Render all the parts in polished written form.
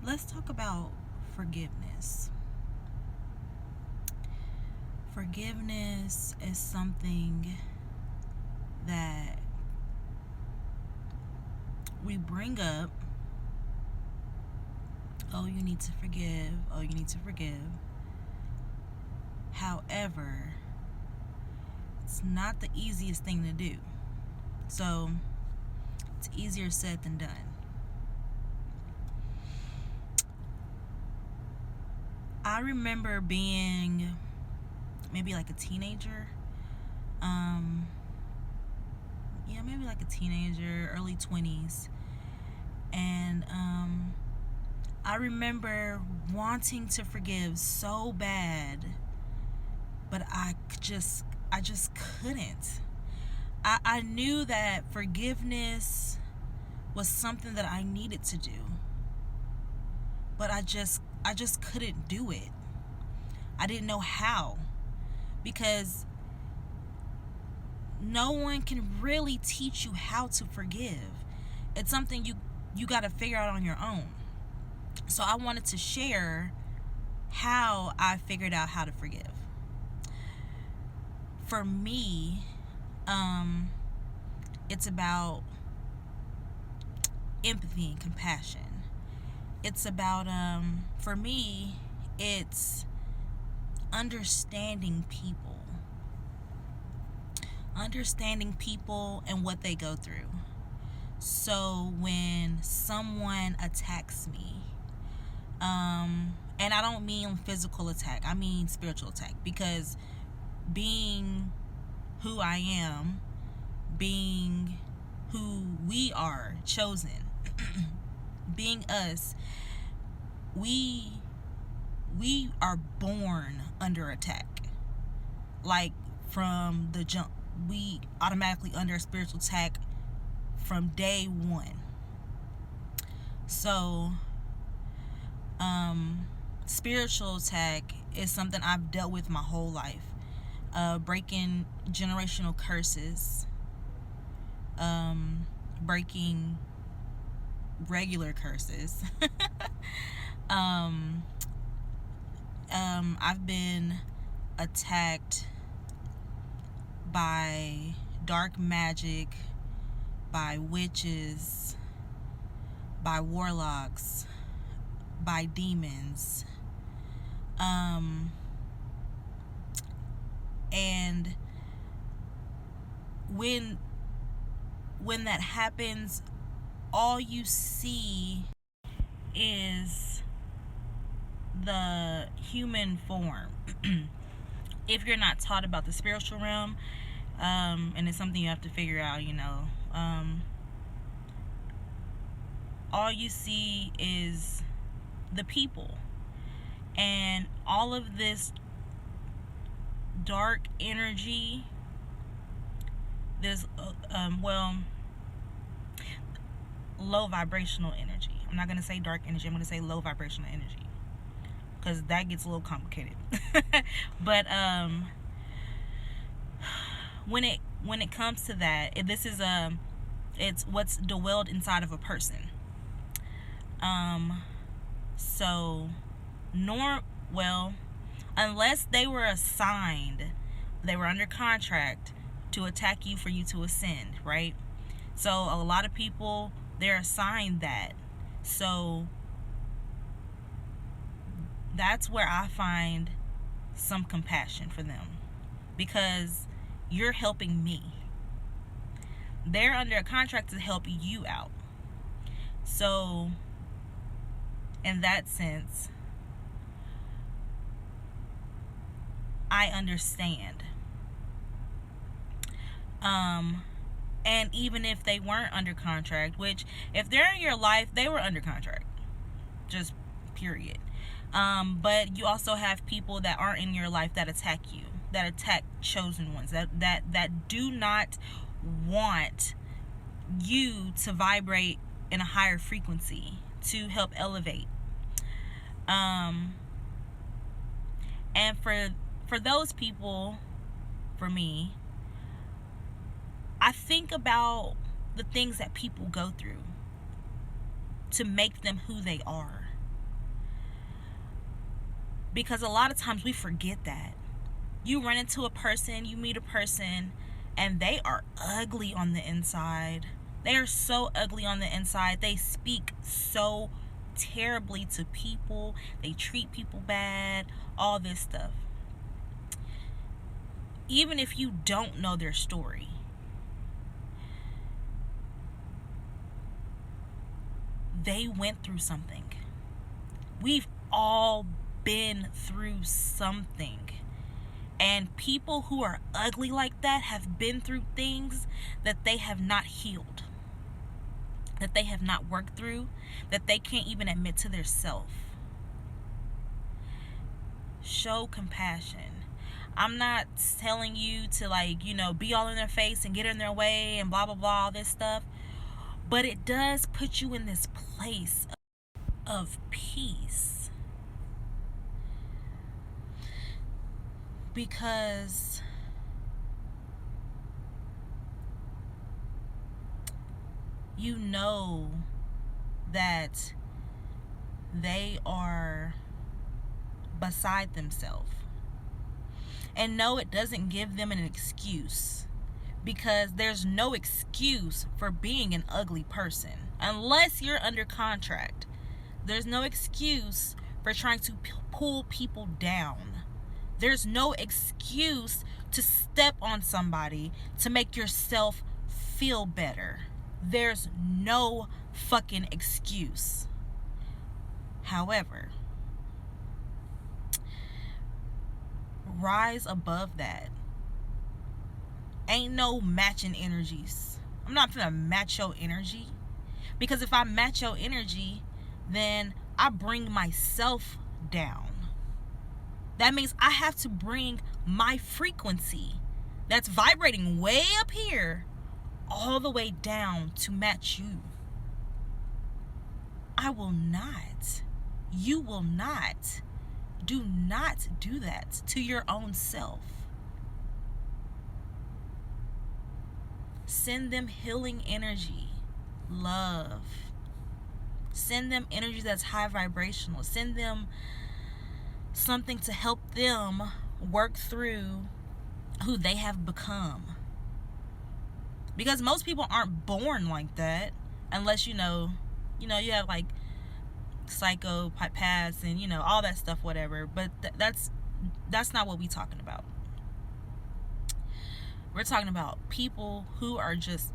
let's talk about forgiveness. Forgiveness is something that we bring up. Oh, you need to forgive. Oh, you need to forgive. However, it's not the easiest thing to do. So, it's easier said than done. I remember being maybe like a teenager. Maybe like a teenager, early 20s. And I remember wanting to forgive so bad, but I just couldn't. I knew that forgiveness was something that I needed to do, but I just couldn't do it. I didn't know how, because no one can really teach you how to forgive. It's something you got to figure out on your own. So I wanted to share how I figured out how to forgive. For me, it's about empathy and compassion. It's about, for me, it's understanding people and what they go through. So when someone attacks me, and I don't mean physical attack, I mean spiritual attack, because being who I am, being who we are chosen, being us, we are born under attack. Like, from the jump, we automatically under a spiritual attack from day one. So spiritual attack is something I've dealt with my whole life. Breaking generational curses, breaking regular curses. I've been attacked by dark magic, by witches, by warlocks, by demons. And when that happens, all you see is the human form. If you're not taught about the spiritual realm, and it's something you have to figure out, all you see is the people, and all of this dark energy, this low vibrational energy. I'm not going to say dark energy, I'm going to say low vibrational energy, because that gets a little complicated. But when it comes to that, this is it's what's dwelled inside of a person. So unless they were assigned, they were under contract to attack you for you to ascend, right? So a lot of people, they're assigned that. So that's where I find some compassion for them, because you're helping me. They're under a contract to help you out. So in that sense, I understand. And even if they weren't under contract, which, if they're in your life, they were under contract, just period. But you also have people that aren't in your life that attack you, that attack chosen ones, that do not want you to vibrate in a higher frequency, to help elevate. And for those people, for me, I think about the things that people go through to make them who they are. Because a lot of times we forget that. You run into a person, you meet a person, and they are ugly on the inside. They are so ugly on the inside. They speak so terribly to people. They treat people bad, all this stuff. Even if you don't know their story, they went through something. We've all been through something. And people who are ugly like that have been through things that they have not healed, that they have not worked through, that they can't even admit to their self. Show compassion. I'm not telling you to, like, you know, be all in their face and get in their way and blah, blah, blah, all this stuff. But it does put you in this place of peace. Because you know that they are beside themselves. And no, it doesn't give them an excuse, because there's no excuse for being an ugly person unless you're under contract. There's no excuse for trying to pull people down. There's no excuse to step on somebody to make yourself feel better. There's no fucking excuse. However, rise above that. Ain't no matching energies. I'm not gonna match your energy, because if I match your energy, then I bring myself down. That means I have to bring my frequency that's vibrating way up here all the way down to match you. I will not. You will not. Do not do that to your own self. Send them healing energy, love. Send them energy that's high vibrational. Send them something to help them work through who they have become. Because most people aren't born like that, unless you have like psychopaths and all that stuff, whatever. But that's not what we're talking about. We're talking about people who are just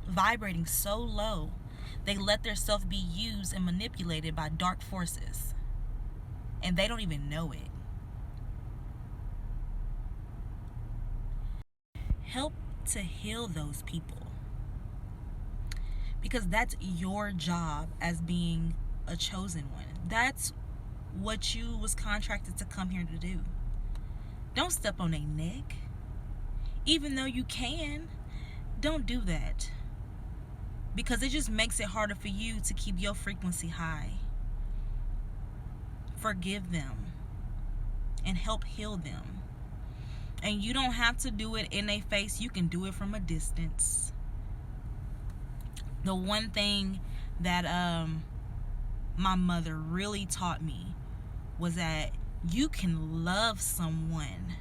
vibrating so low, they let their self be used and manipulated by dark forces, and they don't even know it. Help to heal those people, because that's your job as being a chosen one. That's what you was contracted to come here to do. Don't step on their neck. Even though you can, don't do that, because it just makes it harder for you to keep your frequency high. Forgive them and help heal them. And you don't have to do it in their face. You can do it from a distance. The one thing that my mother really taught me was that you can love someone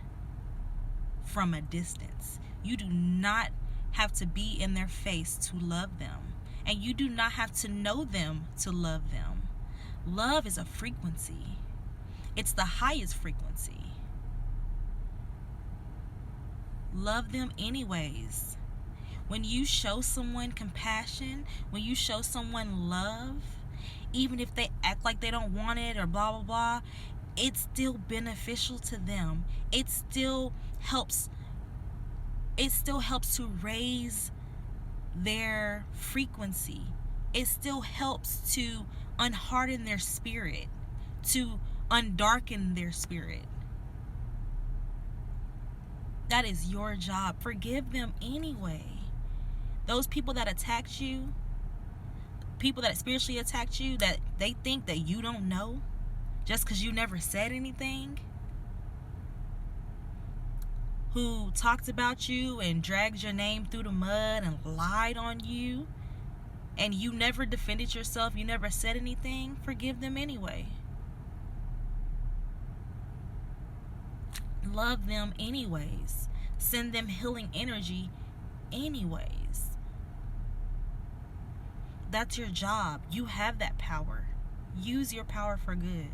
from a distance. You do not have to be in their face to love them, and you do not have to know them to love them. Love is a frequency. It's the highest frequency. Love them anyways. When you show someone compassion, when you show someone love, even if they act like they don't want it or blah blah blah, it's still beneficial to them. It still helps to raise their frequency. It still helps to unharden their spirit, to undarken their spirit. That is your job. Forgive them anyway. Those people that attacked you, people that spiritually attacked you, that they think that you don't know just because you never said anything, who talked about you and dragged your name through the mud and lied on you, and you never defended yourself, you never said anything, forgive them anyway. love them anyways. Send them healing energy anyways. That's your job. You have that power. Use your power for good.